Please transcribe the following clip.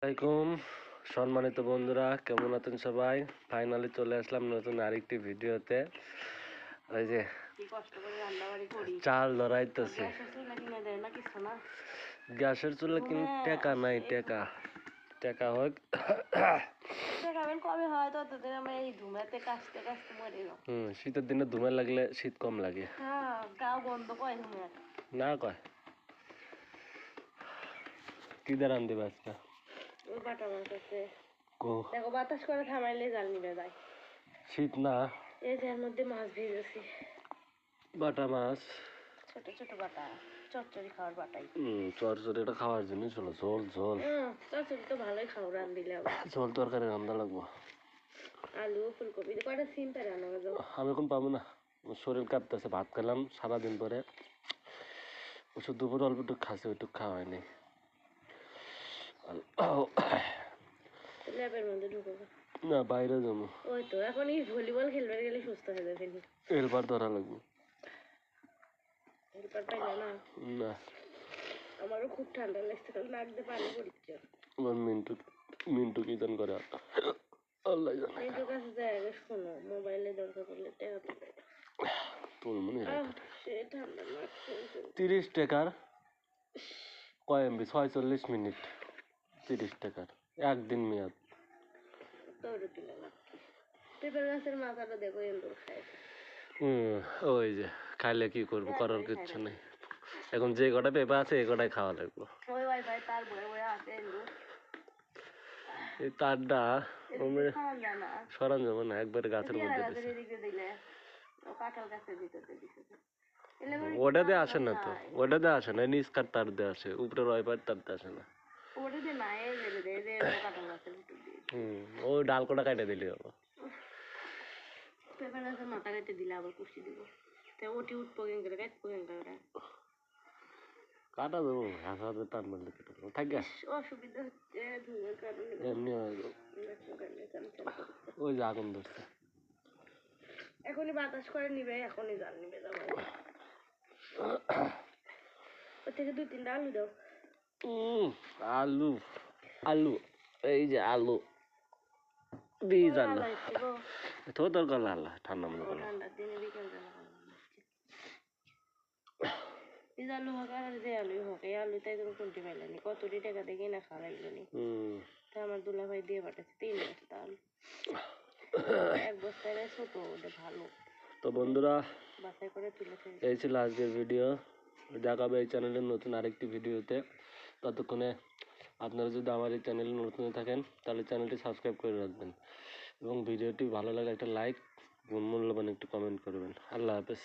আসসালামাইকুম সম্মানিত বন্ধুরা, কেমন আছেন সবাই? ফাইনালি চলে আসলাম নতুন আরেকটি ভিডিওতে। ওই যে চাল ধরাইতেছে, গ্যাসের চুলা কিন্তু টেকা নাই, টেকা হোক। শীতের দিনে ধুমে লাগলে শীত কম লাগে না কয় কি দাঁড়ান দিবে আজকে? দেখো বাতাস করে থামাইলে জাল নিবে যায়। শীত না, এই যে এর মধ্যে মাছ ভেজেছি, বাটা মাছ, ছোট ছোট বাটা, চচ্চড়ি খাওয়ার বাটাই। চরচড়িটা খাওয়ার জিনিস হলো ঝোল ঝোল। চচ্চড়ি তো ভালোই খাও, রান্ধিলে ঝোল তরকারি রান্না লাগবো। আলু ফুলকপি কয়টা সিমটা রান্না করবো। আমি এখন পাবো না, শরীর কাঁপতেছে। ভাত খেলাম সারাদিন পরে, ওষুধ দুপুরে অল্প একটু খাসি, ওইটুকু খাওয়া হয়নি। ল্যাবের মধ্যে ঢুকবো না, বাইরে যাবো। ওই তো এখনই ভলিবল খেলবে গেলে সুস্থ হয়ে যাবে। এরপর ধরা লাগবে। হেল্পার পাইলে না? না, আমারও খুব ঠান্ডা লাগছে, কারণ নাক দিয়ে পানি পড়ছে। আমার মিন্টু কি জান করে, আল্লাহ জানে। মিন্টুর কাছে যায় শোনো, মোবাইলে দরকার পড়লে টাকা দেবে। তোর মনে সে ঠান্ডা লাগছে। 30 টাকার কয় এমবি? 46 মিনিট, 30 টাকার একদিন মেয়াদ। পেঁপের গাছের মাথাটা দেখো এন্দুর খায়। ওই যে খাইলে কি করবো, করার কিচ্ছু নেই। এখন যে কটা পেঁপে আছে এই কটাই খাওয়া লাগবে। ওই ভাই তার বয়ে বয়ে আছে এন্দুর। এই তারটা সরান যাবো না, একবারে গাছের মধ্যে ওটাতে আসে না তো, ওটাতে আসে না, নিচ কার তার দিয়ে আসে, উপরে রয়বার তার দিয়ে আসে না। ও ডাল কোটা কাটে দিলে হলো। পেঁপের গাছের মাথা কেটে দিলে আবার কুষ্টি দিব, ওটি উঠবো কেন কাটবো কেন কাটা দেবো, হাতে টান মারলে কেটে দেবো। থাক গে, অসুবিধা হচ্ছে ধুমের কারণে। এমনি ওই যে আগুন ধরছে, এখনই বাতাস করে নিবে, এখনই জাল নিবে। ওর থেকে 2-3টা আলু দাও। আলু আলু, এই যে আলু বীজ আলু তো দরকার আল্লাহ ঠান্ডা মনে করো। ঠান্ডার দিনে বিকেল বেলা বীজ আলু হোক আর যে আলু হোক, এই আলুটাই তুমি কোনটি পাইলানি, কতটি টাকা দেখি না খাওয়া লাগলো নি। আমার দুলা ভাই দিয়ে পাঠাচ্ছে 3 বস্তা আলু, 1 বস্তায় ছোট, ওটা ভালো। তো বন্ধুরা, বাছাই করে তুলে এই ছিল আজকের ভিডিও। দেখাবে এই চ্যানেলের নতুন আরেকটি ভিডিওতে। ততক্ষণে আপনারা যদি আমার এই চ্যানেলে নতুন থাকেন তাহলে চ্যানেলটি সাবস্ক্রাইব করে রাখবেন এবং ভিডিওটি ভালো লাগলে একটা লাইক, মূল্যবান একটু কমেন্ট করবেন। আল্লাহ হাফেজ।